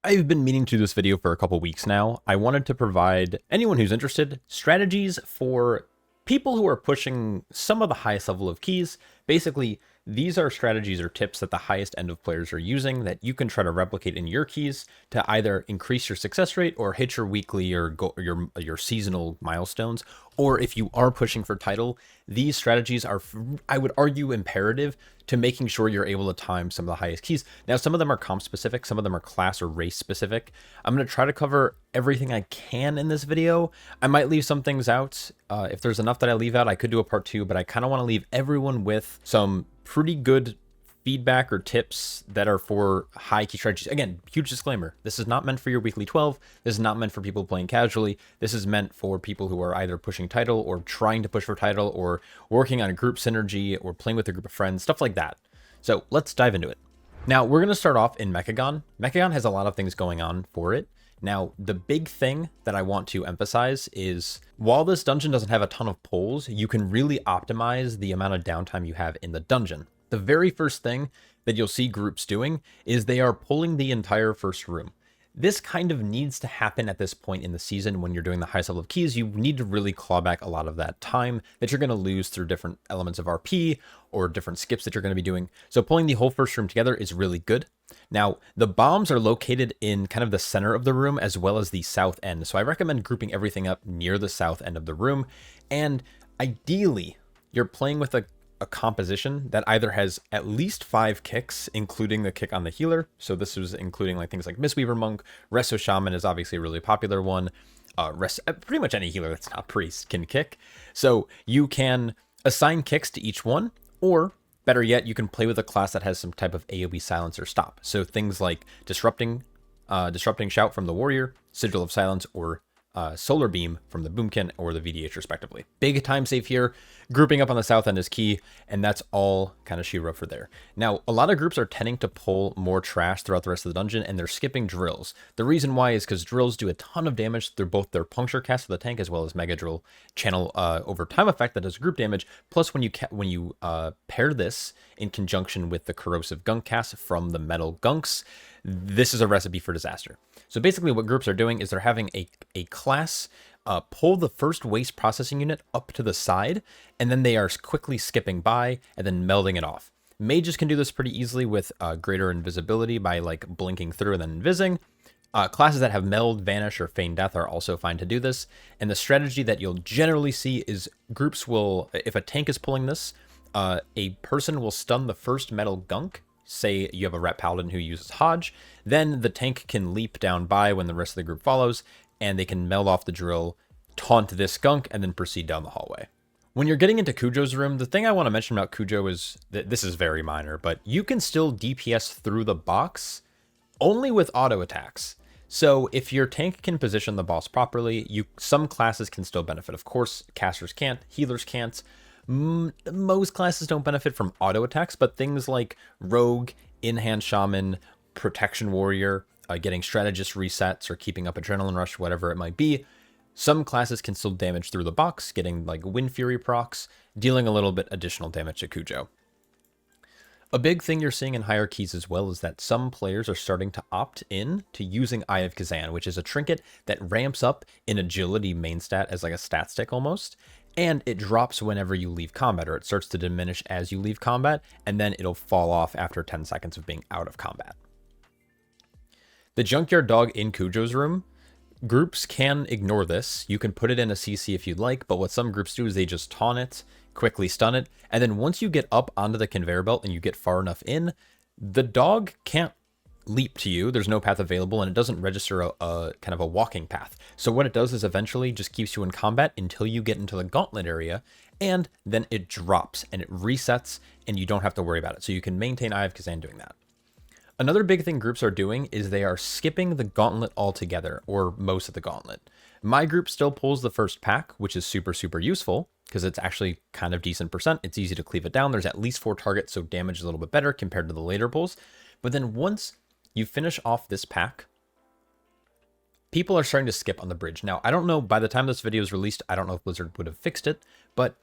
I've been meaning to do this video for a couple weeks now. I wanted to provide anyone who's interested strategies for people who are pushing some of the highest level of keys. Basically, these are strategies or tips that the highest end of players are using that you can try to replicate in your keys to either increase your success rate or hit your weekly or your seasonal milestones. Or if you are pushing for title, these strategies are, I would argue, imperative to making sure you're able to time some of the highest keys. Now, some of them are comp specific, some of them are class or race specific. I'm going to try to cover everything I can in this video. I might leave some things out. If there's enough that I leave out, I could do a part 2, but I kind of want to leave everyone with some pretty good feedback or tips that are for high key strategies. Again, huge disclaimer. This is not meant for your weekly 12. This is not meant for people playing casually. This is meant for people who are either pushing title or trying to push for title or working on a group synergy or playing with a group of friends, stuff like that. So let's dive into it. Now, we're going to start off in Mechagon. Mechagon has a lot of things going on for it. Now, the big thing that I want to emphasize is while this dungeon doesn't have a ton of pulls, you can really optimize the amount of downtime you have in the dungeon. The very first thing that you'll see groups doing is they are pulling the entire first room. This kind of needs to happen at this point in the season when you're doing the highest level of keys. You need to really claw back a lot of that time that you're going to lose through different elements of RP or different skips that you're going to be doing. So pulling the whole first room together is really good. Now, the bombs are located in kind of the center of the room as well as the south end. So I recommend grouping everything up near the south end of the room. And ideally, you're playing with a composition that either has at least 5 kicks, including the kick on the healer. So this is including like things like Mistweaver Monk. Resto Shaman is obviously a really popular one. Pretty much any healer that's not priest can kick. So you can assign kicks to each one, or better yet, you can play with a class that has some type of AoE silence or stop. So things like disrupting shout from the warrior, sigil of silence, or solar beam from the boomkin or the VDH respectively. Big time save here. Grouping up on the south end is key, and that's all kind of she-wrote for there. Now, a lot of groups are tending to pull more trash throughout the rest of the dungeon, and they're skipping drills. The reason why is because drills do a ton of damage through both their puncture cast for the tank as well as mega drill channel over time effect that does group damage. Plus, when you pair this in conjunction with the corrosive gunk cast from the metal gunks, this is a recipe for disaster. So basically what groups are doing is they're having a class pull the first waste processing unit up to the side, and then they are quickly skipping by and then melding it off. Mages can do this pretty easily with greater invisibility by like blinking through and then invising. Classes that have meld, vanish, or feign death are also fine to do this. And the strategy that you'll generally see is groups will, if a tank is pulling this, a person will stun the first metal gunk. Say you have a Ret Paladin who uses Hodge, then the tank can leap down by when the rest of the group follows, and they can meld off the drill, taunt this gunk, and then proceed down the hallway. When you're getting into KUJO's room, the thing I want to mention about KUJO is that this is very minor, but you can still DPS through the box only with auto attacks. So if your tank can position the boss properly, some classes can still benefit. Of course, casters can't, healers can't. Most classes don't benefit from auto attacks, but things like Rogue, In-Hand Shaman, Protection Warrior, getting Strategist resets, or keeping up Adrenaline Rush, whatever it might be, some classes can still damage through the box, getting like Wind Fury procs, dealing a little bit additional damage to KUJO. A big thing you're seeing in higher keys as well is that some players are starting to opt in to using Eye of Kezan, which is a trinket that ramps up in agility main stat as like a stat stick almost, and it drops whenever you leave combat, or it starts to diminish as you leave combat, and then it'll fall off after 10 seconds of being out of combat. The Junkyard Dog in KUJO's room, groups can ignore this. You can put it in a CC if you'd like, but what some groups do is they just taunt it, quickly stun it, and then once you get up onto the conveyor belt and you get far enough in, the dog can't leap to you. There's no path available, and it doesn't register a kind of a walking path. So what it does is eventually just keeps you in combat until you get into the Gauntlet area, and then it drops and it resets, and you don't have to worry about it. So you can maintain Eye of Kezan doing that. Another big thing groups are doing is they are skipping the Gauntlet altogether, or most of the Gauntlet. My group still pulls the first pack, which is super, super useful because it's actually kind of decent percent. It's easy to cleave it down. There's at least 4 targets, so damage is a little bit better compared to the later pulls. But then once you finish off this pack, people are starting to skip on the bridge. Now, I don't know, by the time this video is released, I don't know if Blizzard would have fixed it, but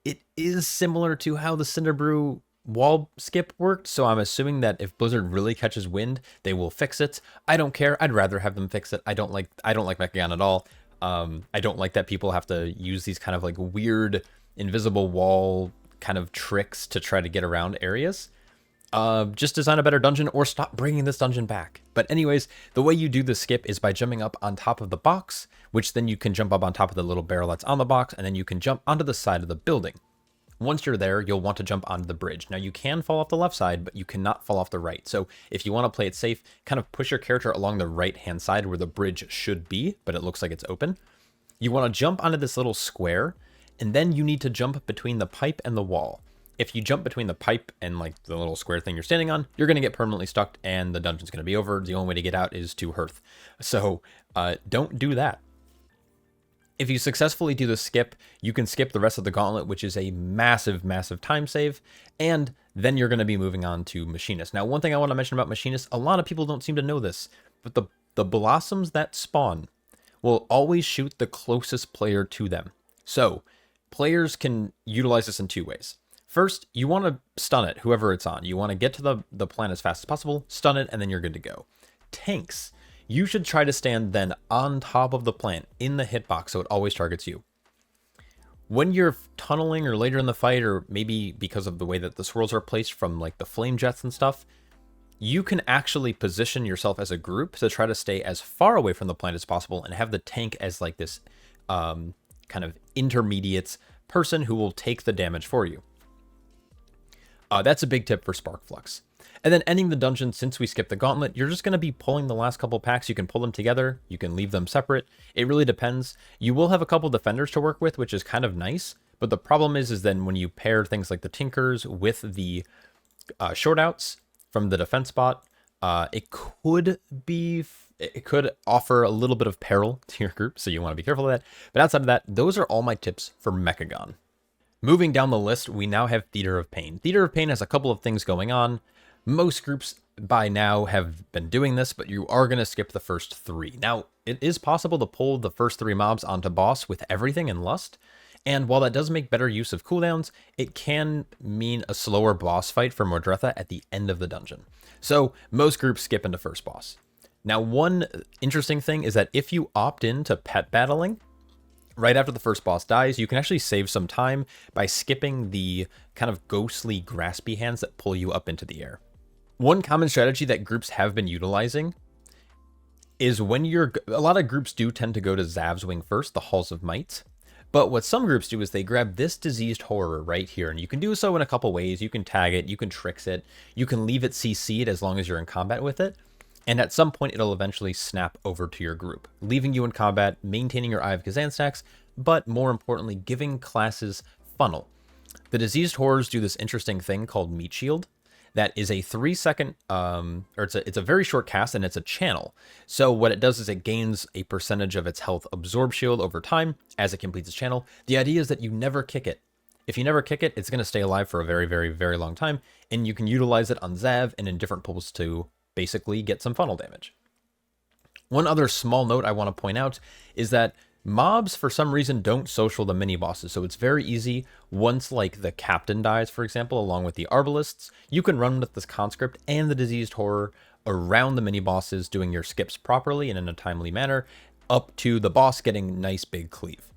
it is similar to how the Cinderbrew wall skip worked, so I'm assuming that if Blizzard really catches wind, they will fix it. I don't care. I'd rather have them fix it. I don't like Mechagon at all. I don't like that people have to use these kind of like weird invisible wall kind of tricks to try to get around areas. Just design a better dungeon or stop bringing this dungeon back. But anyways, the way you do the skip is by jumping up on top of the box, which then you can jump up on top of the little barrel that's on the box, and then you can jump onto the side of the building. Once you're there, you'll want to jump onto the bridge. Now you can fall off the left side, but you cannot fall off the right. So if you want to play it safe, kind of push your character along the right-hand side where the bridge should be, but it looks like it's open. You want to jump onto this little square, and then you need to jump between the pipe and the wall. If you jump between the pipe and like the little square thing you're standing on, you're going to get permanently stuck and the dungeon's going to be over. The only way to get out is to hearth. So don't do that. If you successfully do the skip, you can skip the rest of the Gauntlet, which is a massive, massive time save, and then you're going to be moving on to Machinist. Now, one thing I want to mention about Machinist, a lot of people don't seem to know this, but the blossoms that spawn will always shoot the closest player to them. So, players can utilize this in two ways. First, you want to stun it, whoever it's on. You want to get to the plant as fast as possible, stun it, and then you're good to go. Tanks. You should try to stand then on top of the plant in the hitbox so it always targets you. When you're tunneling or later in the fight, or maybe because of the way that the swirls are placed from like the flame jets and stuff, you can actually position yourself as a group to try to stay as far away from the plant as possible and have the tank as like this kind of intermediate person who will take the damage for you. That's a big tip for Sparkflux. And then ending the dungeon, since we skipped the Gauntlet, you're just going to be pulling the last couple packs. You can pull them together. You can leave them separate. It really depends. You will have a couple defenders to work with, which is kind of nice. But the problem is then when you pair things like the Tinkers with the short outs from the defense spot, it could offer a little bit of peril to your group. So you want to be careful of that. But outside of that, those are all my tips for Mechagon. Moving down the list, we now have Theater of Pain. Theater of Pain has a couple of things going on. Most groups by now have been doing this, but you are going to skip the first three. Now, it is possible to pull the first three mobs onto boss with everything in Lust, and while that does make better use of cooldowns, it can mean a slower boss fight for Mordretha at the end of the dungeon. So, most groups skip into first boss. Now, one interesting thing is that if you opt into pet battling, right after the first boss dies, you can actually save some time by skipping the kind of ghostly, graspy hands that pull you up into the air. One common strategy that groups have been utilizing is when a lot of groups do tend to go to Zav's Wing first, the Halls of Might. But what some groups do is they grab this Diseased Horror right here, and you can do so in a couple ways. You can tag it, you can tricks it, you can leave it CC'd as long as you're in combat with it. And at some point, it'll eventually snap over to your group, leaving you in combat, maintaining your Eye of Kezan stacks, but more importantly, giving classes funnel. The Diseased Horrors do this interesting thing called Meat Shield. That is a 3-second, it's a very short cast, and it's a channel. So what it does is it gains a percentage of its health absorb shield over time as it completes its channel. The idea is that you never kick it. If you never kick it, it's going to stay alive for a very, very, very long time, and you can utilize it on Zav and in different pools to basically get some funnel damage. One other small note I want to point out is that mobs, for some reason, don't social the mini-bosses, so it's very easy. Once, like, the captain dies, for example, along with the arbalists, you can run with this conscript and the Diseased Horror around the mini-bosses, doing your skips properly and in a timely manner, up to the boss getting nice big cleave.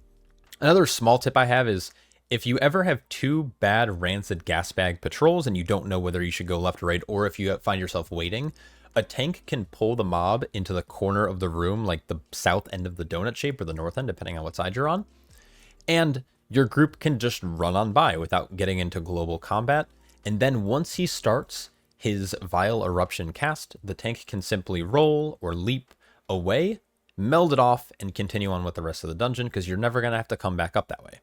Another small tip I have is, if you ever have two bad rancid gas bag patrols and you don't know whether you should go left or right, or if you find yourself waiting, a tank can pull the mob into the corner of the room, like the south end of the donut shape or the north end, depending on what side you're on. And your group can just run on by without getting into global combat. And then once he starts his Vile Eruption cast, the tank can simply roll or leap away, meld it off, and continue on with the rest of the dungeon, because you're never going to have to come back up that way.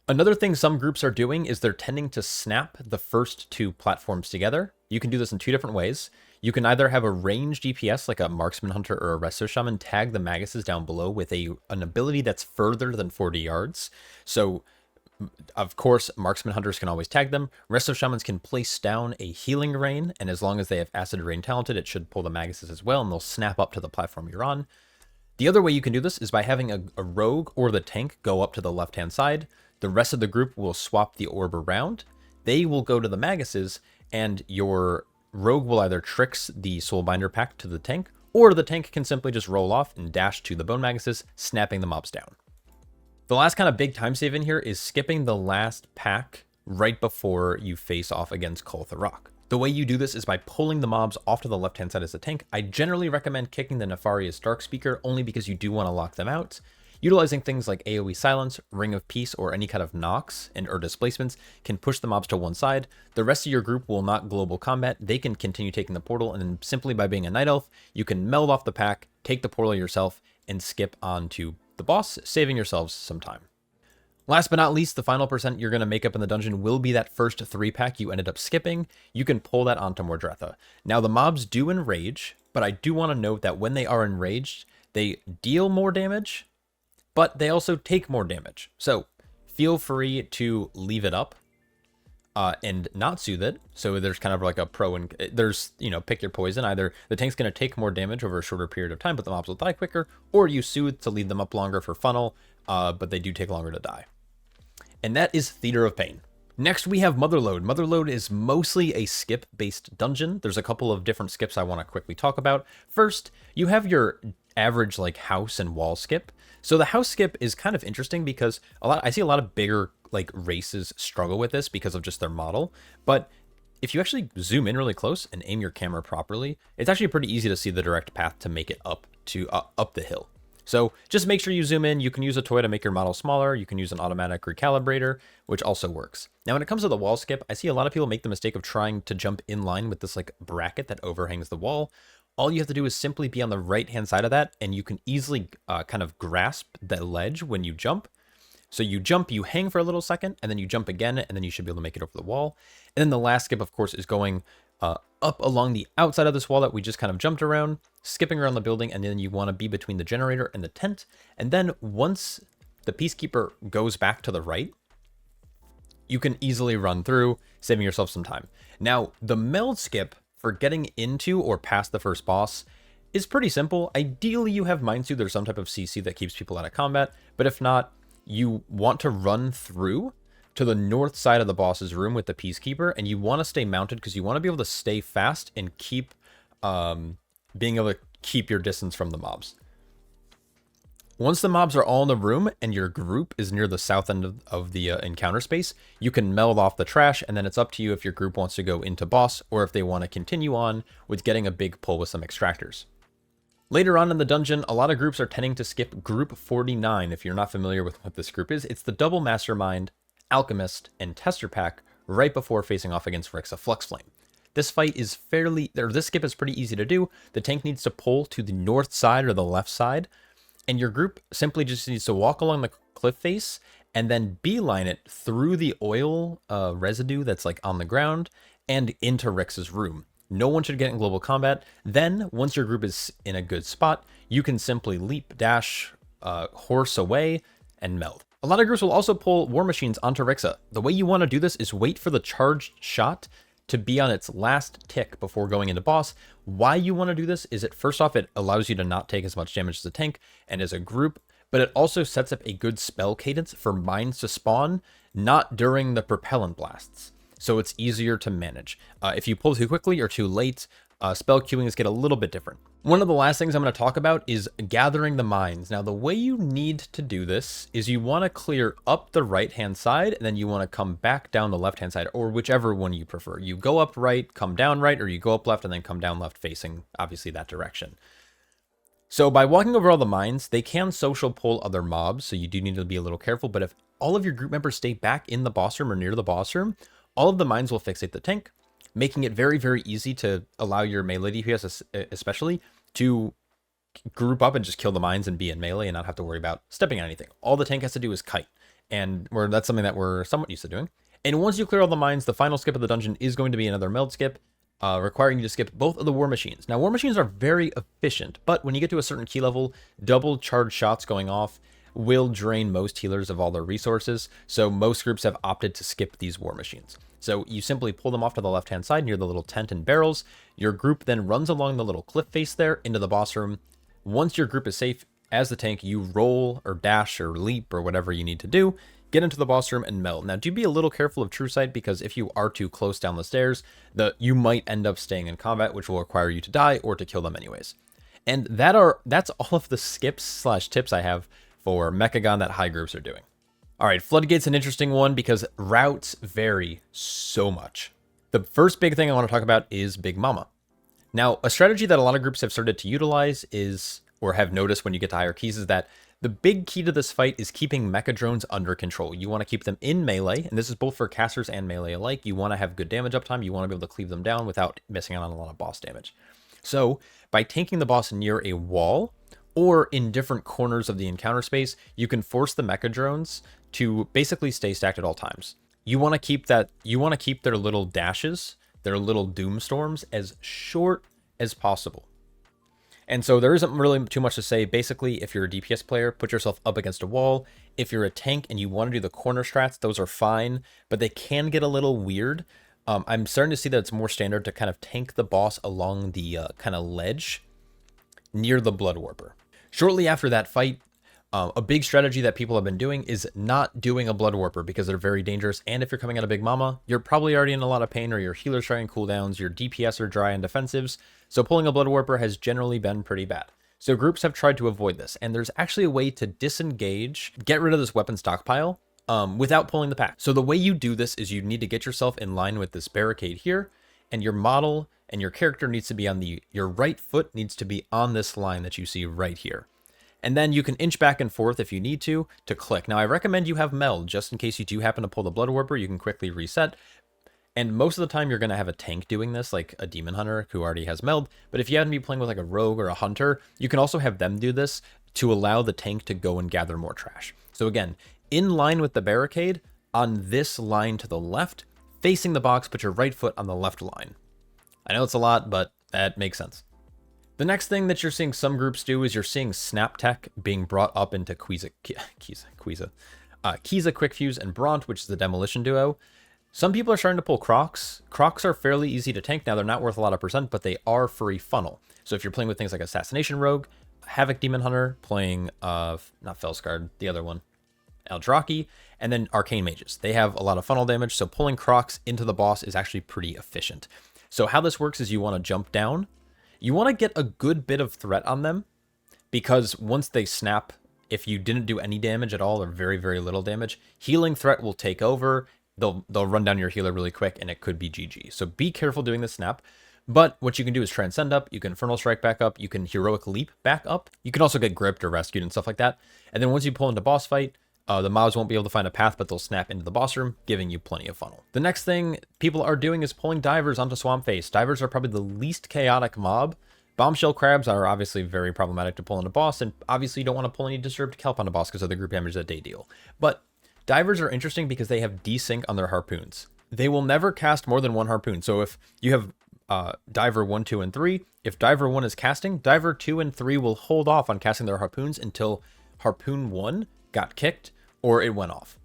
Another thing some groups are doing is they're tending to snap the first two platforms together. You can do this in two different ways. You can either have a ranged DPS like a Marksman Hunter or a Resto Shaman tag the Maguses down below with an ability that's further than 40 yards. So, of course, Marksman Hunters can always tag them. Resto Shamans can place down a Healing Rain, and as long as they have Acid Rain talented, it should pull the Maguses as well, and they'll snap up to the platform you're on. The other way you can do this is by having a rogue or the tank go up to the left-hand side. The rest of the group will swap the orb around, they will go to the Maguses, and your rogue will either tricks the Soulbinder pack to the tank, or the tank can simply just roll off and dash to the Bone Maguses, snapping the mobs down. The last kind of big time save in here is skipping the last pack right before you face off against Koltha Rock. The way you do this is by pulling the mobs off to the left-hand side as a tank. I generally recommend kicking the Nefarious Darkspeaker only because you do want to lock them out. Utilizing things like AoE Silence, Ring of Peace, or any kind of knocks or displacements can push the mobs to one side. The rest of your group will not global combat. They can continue taking the portal, and then simply by being a Night Elf, you can meld off the pack, take the portal yourself, and skip on to the boss, saving yourselves some time. Last but not least, the final percent you're going to make up in the dungeon will be that first 3-pack you ended up skipping. You can pull that onto Mordretha. Now, the mobs do enrage, but I do want to note that when they are enraged, they deal more damage, but they also take more damage. So feel free to leave it up and not soothe it. So there's kind of like a pro and there's, pick your poison. Either the tank's going to take more damage over a shorter period of time, but the mobs will die quicker, or you soothe to leave them up longer for funnel, but they do take longer to die. And that is Theater of Pain. Next, we have Motherlode. Motherlode is mostly a skip-based dungeon. There's a couple of different skips I want to quickly talk about. First, you have your average house and wall skip. So the house skip is kind of interesting because I see a lot of bigger races struggle with this because of just their model. But if you actually zoom in really close and aim your camera properly, it's actually pretty easy to see the direct path to make it up the hill. So just make sure you zoom in. You can use a toy to make your model smaller. You can use an automatic recalibrator, which also works. Now, when it comes to the wall skip, I see a lot of people make the mistake of trying to jump in line with this bracket that overhangs the wall. All you have to do is simply be on the right-hand side of that, and you can easily kind of grasp the ledge when you jump. So you jump, you hang for a little second, and then you jump again, and then you should be able to make it over the wall. And then the last skip, of course, is going up along the outside of this wall that we just kind of jumped around, skipping around the building, and then you want to be between the generator and the tent. And then once the Peacekeeper goes back to the right, you can easily run through, saving yourself some time. Now, the meld skip for getting into or past the first boss is pretty simple. Ideally, you have Mind Soothe or some type of CC that keeps people out of combat, but if not, you want to run through to the north side of the boss's room with the Peacekeeper, and you want to stay mounted because you want to be able to stay fast and keep being able to keep your distance from the mobs. Once the mobs are all in the room and your group is near the south end of the encounter space, you can meld off the trash, and then it's up to you if your group wants to go into boss or if they want to continue on with getting a big pull with some extractors. Later on in the dungeon, a lot of groups are tending to skip group 49. If you're not familiar with what this group is, it's the double Mastermind, Alchemist, and Tester pack right before facing off against Rixxa Fluxflame. This fight is this skip is pretty easy to do. The tank needs to pull to the north side or the left side, and your group simply just needs to walk along the cliff face and then beeline it through the oil residue that's on the ground and into Rixxa's room. No one should get in global combat. Then, once your group is in a good spot, you can simply leap, dash, horse away, and meld. A lot of groups will also pull War Machines onto Rixxa. The way you want to do this is wait for the charged shot to be on its last tick before going into boss. Why you want to do this is first off, it allows you to not take as much damage as a tank and as a group, but it also sets up a good spell cadence for mines to spawn, not during the propellant blasts. So it's easier to manage. If you pull too quickly or too late, spell queuings get a little bit different. One of the last things I'm going to talk about is gathering the mines. Now, the way you need to do this is you want to clear up the right-hand side, and then you want to come back down the left-hand side, or whichever one you prefer. You go up right, come down right, or you go up left and then come down left, facing, obviously, that direction. So by walking over all the mines, they can social pull other mobs, so you do need to be a little careful, but if all of your group members stay back in the boss room or near the boss room, all of the mines will fixate the tank, making it very, very easy to allow your melee DPS especially to group up and just kill the mines and be in melee and not have to worry about stepping on anything. All the tank has to do is kite, and that's something that we're somewhat used to doing. And once you clear all the mines, the final skip of the dungeon is going to be another meld skip, requiring you to skip both of the War Machines. Now, War Machines are very efficient, but when you get to a certain key level, double charge shots going off will drain most healers of all their resources, so most groups have opted to skip these War Machines. So you simply pull them off to the left-hand side near the little tent and barrels. Your group then runs along the little cliff face there into the boss room. Once your group is safe, as the tank, you roll or dash or leap or whatever you need to do. get into the boss room and meld. Now, do be a little careful of True Sight, because if you are too close down the stairs, you might end up staying in combat, which will require you to die or to kill them anyways. And that's all of the skips / tips I have for Mechagon that high groups are doing. All right, Floodgate's an interesting one because routes vary so much. The first big thing I want to talk about is Big Mama. Now, a strategy that a lot of groups have started to utilize is, or have noticed when you get to higher keys, is that the big key to this fight is keeping mecha drones under control. You want to keep them in melee, and this is both for casters and melee alike. You want to have good damage uptime. You want to be able to cleave them down without missing out on a lot of boss damage. So, by tanking the boss near a wall, or in different corners of the encounter space, you can force the mecha drones to basically stay stacked at all times. You want to keep their little dashes, their little doom storms, as short as possible. And so there isn't really too much to say. Basically, if you're a DPS player, put yourself up against a wall. If you're a tank and you want to do the corner strats, those are fine, but they can get a little weird. I'm starting to see that it's more standard to kind of tank the boss along the kind of ledge near the Bloodwarper. Shortly after that fight, a big strategy that people have been doing is not doing a Bloodwarper because they're very dangerous. And if you're coming out of Big Mama, you're probably already in a lot of pain, or your healer's trying cooldowns, your DPS are dry and defensives. So pulling a Bloodwarper has generally been pretty bad. So groups have tried to avoid this. And there's actually a way to disengage, get rid of this weapon stockpile without pulling the pack. So the way you do this is you need to get yourself in line with this barricade here, and your model and your character needs to be on your right foot needs to be on this line that you see right here. And then you can inch back and forth if you need to click. Now, I recommend you have Meld, just in case you do happen to pull the Bloodwarper, you can quickly reset. And most of the time, you're going to have a tank doing this, like a Demon Hunter who already has Meld. But if you happen to be playing with like a Rogue or a Hunter, you can also have them do this to allow the tank to go and gather more trash. So again, in line with the barricade, on this line to the left, facing the box, put your right foot on the left line. I know it's a lot, but that makes sense. The next thing that you're seeing some groups do is you're seeing Snap Tech being brought up into Kezan Quick Fuse and Bront, which is the Demolition duo. Some people are starting to pull Crocs. Crocs are fairly easy to tank. Now, they're not worth a lot of percent, but they are for a funnel. So if you're playing with things like Assassination Rogue, Havoc Demon Hunter, playing, not Felsguard, the other one, Eldraki, and then Arcane Mages. They have a lot of funnel damage, so pulling Crocs into the boss is actually pretty efficient. So how this works is you want to jump down. You want to get a good bit of threat on them, because once they snap, if you didn't do any damage at all or very, very little damage, healing threat will take over. They'll run down your healer really quick, and it could be GG. So be careful doing the snap. But what you can do is Transcend up, you can Infernal Strike back up, you can Heroic Leap back up. You can also get gripped or rescued and stuff like that. And then once you pull into boss fight, the mobs won't be able to find a path, but they'll snap into the boss room, giving you plenty of funnel. The next thing people are doing is pulling divers onto Swampface. Divers are probably the least chaotic mob. Bombshell crabs are obviously very problematic to pull into boss, and obviously you don't want to pull any disturbed kelp on a boss because of the group damage that they deal. But divers are interesting because they have desync on their harpoons. They will never cast more than one harpoon. So if you have diver 1, 2, and 3, if diver 1 is casting, diver 2 and 3 will hold off on casting their harpoons until harpoon 1 got kicked or it went off.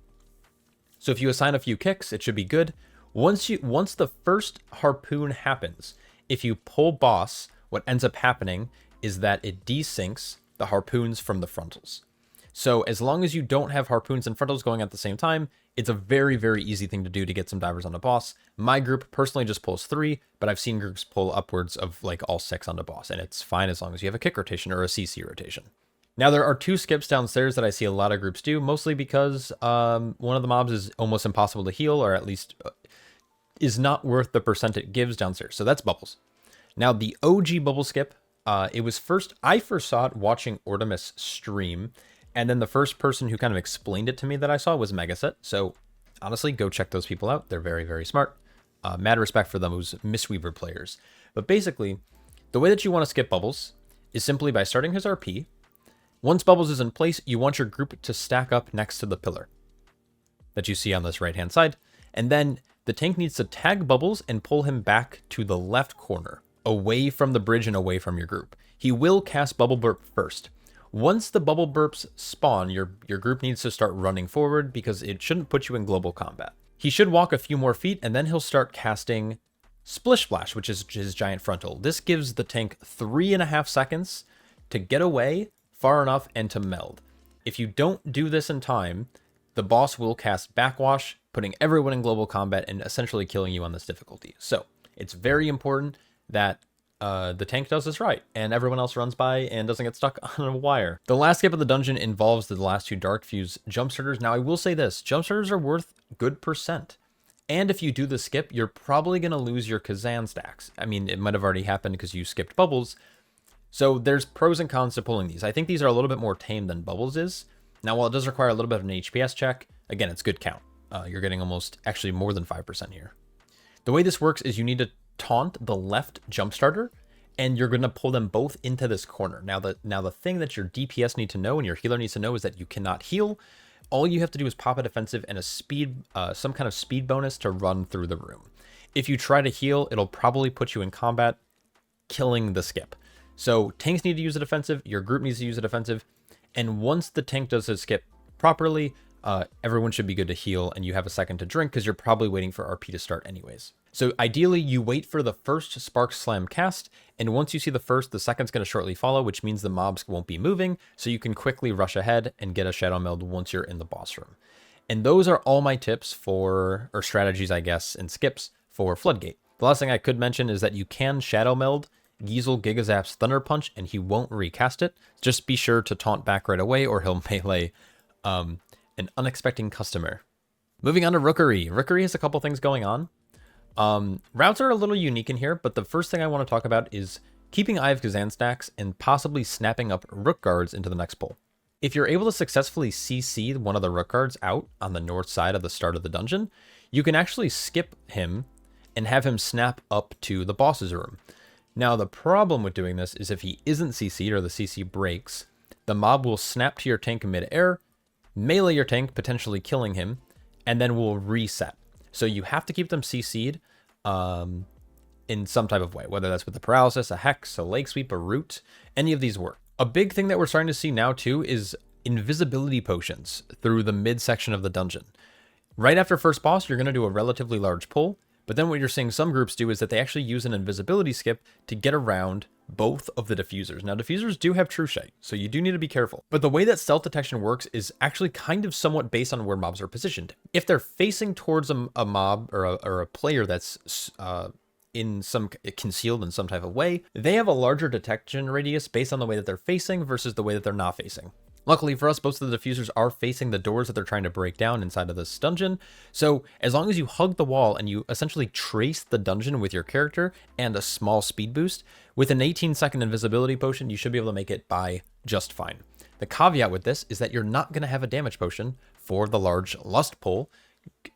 So if you assign a few kicks, it should be good. Once the first harpoon happens, if you pull boss, what ends up happening is that it desyncs the harpoons from the frontals. So as long as you don't have harpoons and frontals going at the same time, it's a very, very easy thing to do to get some divers on the boss. My group personally just pulls 3, but I've seen groups pull upwards of like all 6 on the boss, and it's fine as long as you have a kick rotation or a CC rotation. Now, there are 2 skips downstairs that I see a lot of groups do, mostly because one of the mobs is almost impossible to heal, or at least is not worth the percent it gives downstairs. So that's Bubbles. Now, the OG Bubble skip, I first saw it watching Ortimus stream, and then the first person who kind of explained it to me that I saw was Megaset. So honestly, go check those people out. They're very, very smart. Mad respect for them who's Mistweaver players. But basically, the way that you want to skip Bubbles is simply by starting his RP. Once Bubbles is in place, you want your group to stack up next to the pillar that you see on this right-hand side. And then the tank needs to tag Bubbles and pull him back to the left corner, away from the bridge and away from your group. He will cast Bubble Burp first. Once the Bubble Burps spawn, your group needs to start running forward because it shouldn't put you in global combat. He should walk a few more feet, and then he'll start casting Splish Splash, which is his giant frontal. This gives the tank 3.5 seconds to get away far enough and to meld. If you don't do this in time, the boss will cast Backwash, putting everyone in global combat and essentially killing you on this difficulty. So it's very important that the tank does this right, and everyone else runs by and doesn't get stuck on a wire. The last skip of the dungeon involves the last 2 Dark Fuse Jumpstarters. Now, I will say this, Jumpstarters are worth good percent. And if you do the skip, you're probably going to lose your Kezan stacks. I mean, it might have already happened because you skipped Bubbles. So there's pros and cons to pulling these. I think these are a little bit more tame than Bubbles is. Now, while it does require a little bit of an HPS check, again, it's good count. You're getting almost, actually more than 5% here. The way this works is you need to taunt the left Jumpstarter, and you're going to pull them both into this corner. Now the thing that your DPS need to know and your healer needs to know is that you cannot heal. All you have to do is pop a defensive and a speed, some kind of speed bonus to run through the room. If you try to heal, it'll probably put you in combat, killing the skip. So tanks need to use a defensive, your group needs to use a defensive, and once the tank does his skip properly, everyone should be good to heal, and you have a second to drink because you're probably waiting for RP to start anyways. So ideally, you wait for the first Spark Slam cast, and once you see the first, the second's going to shortly follow, which means the mobs won't be moving, so you can quickly rush ahead and get a Shadow Meld once you're in the boss room. And those are all my tips for, or strategies, I guess, and skips for Floodgate. The last thing I could mention is that you can Shadow Meld Geezle Gigazap's Thunder Punch, and he won't recast it. Just be sure to taunt back right away, or he'll melee an unexpected customer. Moving on to Rookery. Rookery has a couple things going on. Routes are a little unique in here, but the first thing I want to talk about is keeping Eye of Kezan stacks and possibly snapping up Rook guards into the next pull. If you're able to successfully CC one of the Rook guards out on the north side of the start of the dungeon, you can actually skip him and have him snap up to the boss's room. Now, the problem with doing this is if he isn't CC'd or the CC breaks, the mob will snap to your tank in mid-air, melee your tank, potentially killing him, and then will reset. So you have to keep them CC'd in some type of way, whether that's with a paralysis, a hex, a leg sweep, a root, any of these work. A big thing that we're starting to see now too is invisibility potions through the midsection of the dungeon. Right after first boss, you're going to do a relatively large pull, but then what you're seeing some groups do is that they actually use an invisibility skip to get around both of the diffusers. Now, diffusers do have True Sight, so you do need to be careful. But the way that stealth detection works is actually kind of somewhat based on where mobs are positioned. If they're facing towards a mob or a player that's in some concealed in some type of way, they have a larger detection radius based on the way that they're facing versus the way that they're not facing. Luckily for us, most of the diffusers are facing the doors that they're trying to break down inside of this dungeon. So as long as you hug the wall and you essentially trace the dungeon with your character and a small speed boost, with an 18-second invisibility potion, you should be able to make it by just fine. The caveat with this is that you're not going to have a damage potion for the large lust pull,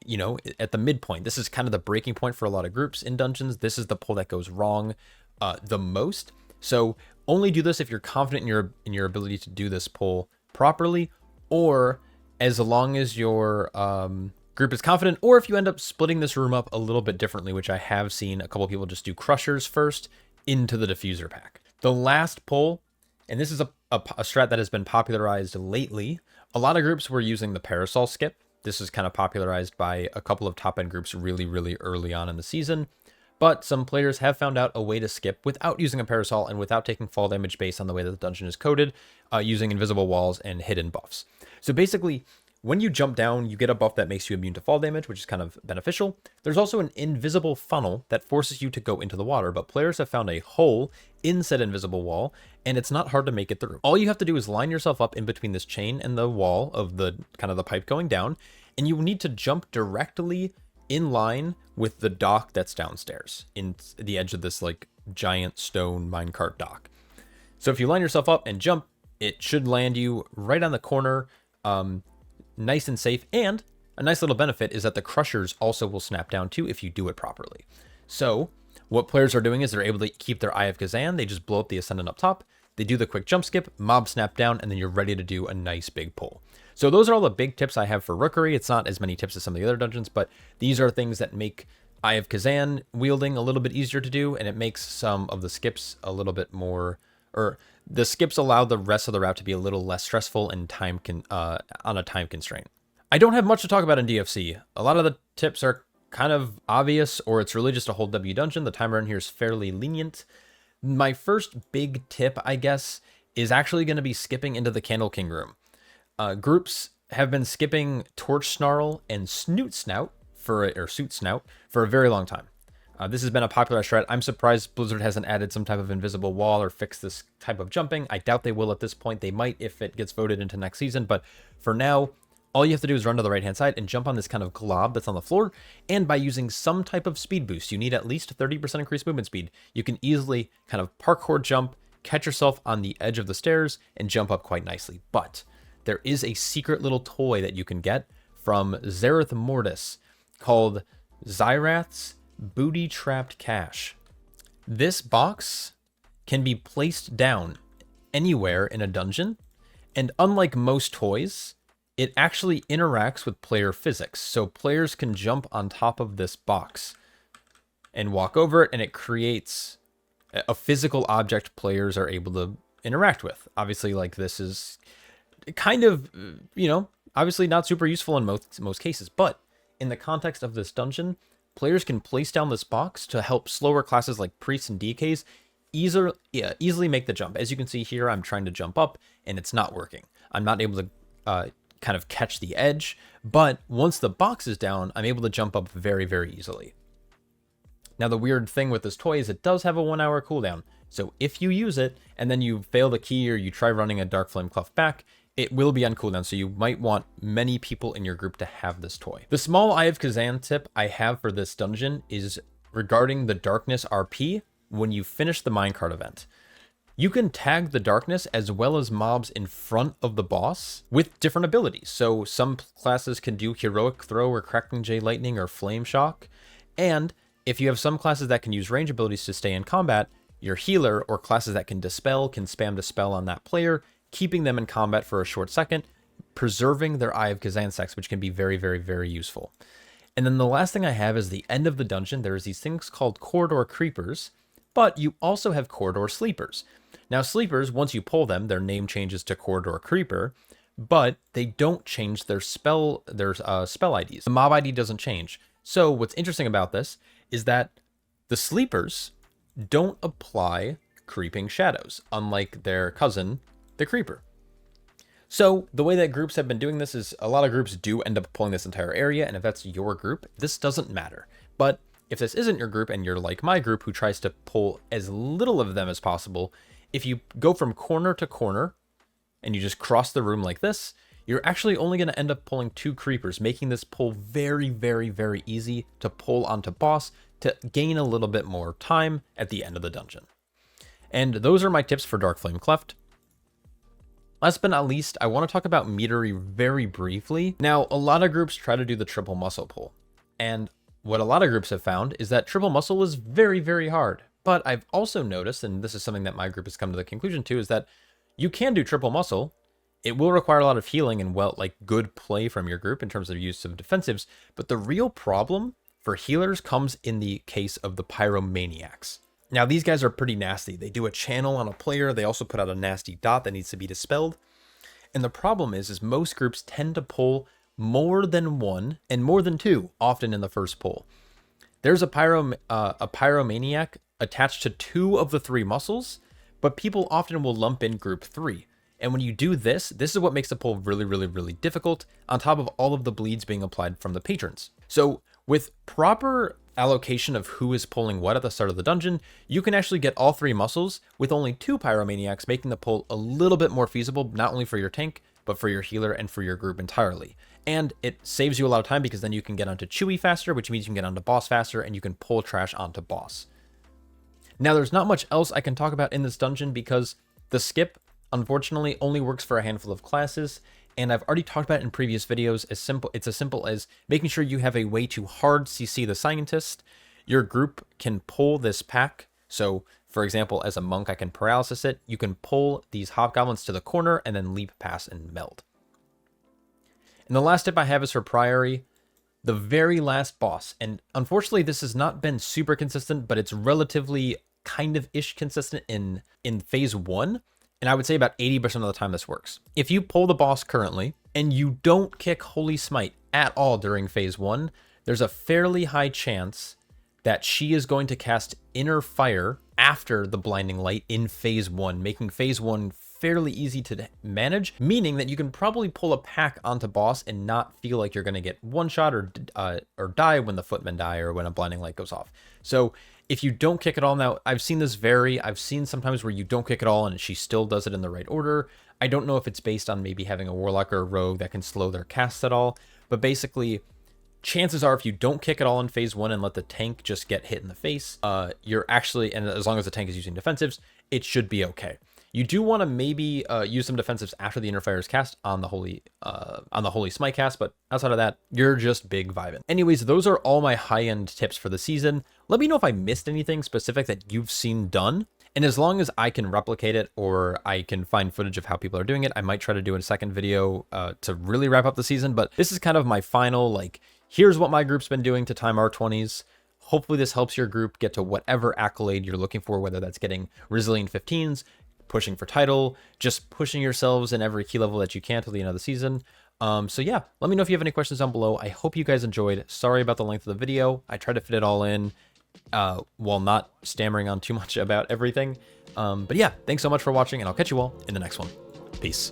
you know, at the midpoint. This is kind of the breaking point for a lot of groups in dungeons. This is the pull that goes wrong the most. So only do this if you're confident in your ability to do this pull properly, or as long as your group is confident, or if you end up splitting this room up a little bit differently, which I have seen a couple people just do crushers first into the diffuser pack. The last pull, and this is a strat that has been popularized lately. A lot of groups were using the parasol skip. This is kind of popularized by a couple of top end groups really early on in the season. But some players have found out a way to skip without using a parasol and without taking fall damage based on the way that the dungeon is coded, using invisible walls and hidden buffs. So basically, when you jump down, you get a buff that makes you immune to fall damage, which is kind of beneficial. There's also an invisible funnel that forces you to go into the water, but players have found a hole in said invisible wall, and it's not hard to make it through. All you have to do is line yourself up in between this chain and the wall of the kind of the pipe going down, and you need to jump directly in line with the dock that's downstairs in the edge of this like giant stone minecart dock. So if you line yourself up and jump, it should land you right on the corner, nice and safe. And a nice little benefit is that the crushers also will snap down too if you do it properly. So what players are doing is they're able to keep their Eye of Kezan. They just blow up the Ascendant up top. They do the quick jump skip, mob snap down, and then you're ready to do a nice big pull. So those are all the big tips I have for Rookery. It's not as many tips as some of the other dungeons, but these are things that make Eye of Kezan wielding a little bit easier to do, and it makes some of the skips a little bit more, or the skips allow the rest of the route to be a little less stressful and on a time constraint. I don't have much to talk about in DFC. A lot of the tips are kind of obvious, or it's really just a whole W dungeon. The timer in here is fairly lenient. My first big tip, I guess, is actually going to be skipping into the Candle King room. Groups have been skipping Torch Snarl and Snoot Snout Suit Snout for a very long time. This has been a popular strat. I'm surprised Blizzard hasn't added some type of invisible wall or fixed this type of jumping. I doubt they will at this point. They might if it gets voted into next season, but for now, all you have to do is run to the right-hand side and jump on this kind of glob that's on the floor, and by using some type of speed boost, you need at least 30% increased movement speed. You can easily kind of parkour jump, catch yourself on the edge of the stairs, and jump up quite nicely. But there is a secret little toy that you can get from Zereth Mortis called Zyrath's Booty Trapped Cache. This box can be placed down anywhere in a dungeon, and unlike most toys, it actually interacts with player physics. So players can jump on top of this box and walk over it, and it creates a physical object players are able to interact with. Obviously, like, this is kind of, obviously not super useful in most cases, but in the context of this dungeon, players can place down this box to help slower classes like priests and DKs easily make the jump. As you can see here, I'm trying to jump up and it's not working. I'm not able to kind of catch the edge, but once the box is down, I'm able to jump up very, very easily. Now, the weird thing with this toy is it does have a 1 hour cooldown. So if you use it and then you fail the key or you try running a Darkflame Cleft back, it will be on cooldown, so you might want many people in your group to have this toy. The small Eye of Kezan tip I have for this dungeon is regarding the Darkness RP when you finish the minecart event. You can tag the Darkness as well as mobs in front of the boss with different abilities. So some classes can do Heroic Throw or Cracking Jay Lightning or Flame Shock. And if you have some classes that can use range abilities to stay in combat, your healer or classes that can Dispel can spam Dispel on that player, keeping them in combat for a short second, preserving their Eye of Kezan stacks, which can be very, very, very useful. And then the last thing I have is the end of the dungeon. There's these things called Corridor Creepers, but you also have Corridor Sleepers. Now, Sleepers, once you pull them, their name changes to Corridor Creeper, but they don't change their spell IDs. The mob ID doesn't change. So what's interesting about this is that the Sleepers don't apply Creeping Shadows, unlike their cousin, the Creeper. So the way that groups have been doing this is a lot of groups do end up pulling this entire area, and if that's your group, this doesn't matter. But if this isn't your group and you're like my group who tries to pull as little of them as possible, if you go from corner to corner and you just cross the room like this, you're actually only going to end up pulling 2 creepers, making this pull very, very, very easy to pull onto boss to gain a little bit more time at the end of the dungeon. And those are my tips for Darkflame Cleft. Last but not least, I want to talk about metery very briefly. Now, a lot of groups try to do the triple muscle pull, and what a lot of groups have found is that triple muscle is very, very hard. But I've also noticed, and this is something that my group has come to the conclusion to, is that you can do triple muscle. It will require a lot of healing and good play from your group in terms of use of defensives, but the real problem for healers comes in the case of the Pyromaniacs. Now, these guys are pretty nasty. They do a channel on a player. They also put out a nasty dot that needs to be dispelled. And the problem is most groups tend to pull more than 1 and more than 2 often in the first pull. There's a Pyromaniac attached to 2 of the 3 muscles, but people often will lump in group 3. And when you do this, this is what makes the pull really, really, really difficult, on top of all of the bleeds being applied from the patrons. So with proper allocation of who is pulling what at the start of the dungeon, you can actually get all 3 muscles with only 2 Pyromaniacs, making the pull a little bit more feasible, not only for your tank, but for your healer and for your group entirely. And it saves you a lot of time because then you can get onto Chewy faster, which means you can get onto boss faster, and you can pull trash onto boss. Now, there's not much else I can talk about in this dungeon because the skip, unfortunately, only works for a handful of classes, and I've already talked about it in previous videos. It's as simple as making sure you have a way to hard CC the Scientist. Your group can pull this pack. So, for example, as a monk, I can paralysis it. You can pull these Hopgoblins to the corner and then leap, pass, and meld. And the last tip I have is for Priory, the very last boss. And unfortunately, this has not been super consistent, but it's relatively kind of ish consistent in phase 1. And I would say about 80% of the time this works. If you pull the boss currently and you don't kick Holy Smite at all during phase 1, there's a fairly high chance that she is going to cast Inner Fire after the Blinding Light in phase 1, making phase 1 fairly easy to manage, meaning that you can probably pull a pack onto boss and not feel like you're going to get one shot or die when the footmen die or when a blinding light goes off. So if you don't kick it all, now I've seen this vary. I've seen sometimes where you don't kick it all and she still does it in the right order. I don't know if it's based on maybe having a warlock or a rogue that can slow their casts at all, but basically chances are if you don't kick it all in phase 1 and let the tank just get hit in the face, you're actually, and as long as the tank is using defensives, it should be okay. You do want to maybe use some defensives after the Inner Fire is cast on the Holy Smite cast, but outside of that, you're just big vibing. Anyways, those are all my high-end tips for the season. Let me know if I missed anything specific that you've seen done. And as long as I can replicate it or I can find footage of how people are doing it, I might try to do a second video to really wrap up the season. But this is kind of my final, like, here's what my group's been doing to time R20s. Hopefully this helps your group get to whatever accolade you're looking for, whether that's getting Resilient 15s, pushing for title, just pushing yourselves in every key level that you can till the end of the season. So yeah, let me know if you have any questions down below. I hope you guys enjoyed. Sorry about the length of the video. I tried to fit it all in while not stammering on too much about everything. But yeah, thanks so much for watching, and I'll catch you all in the next one. Peace.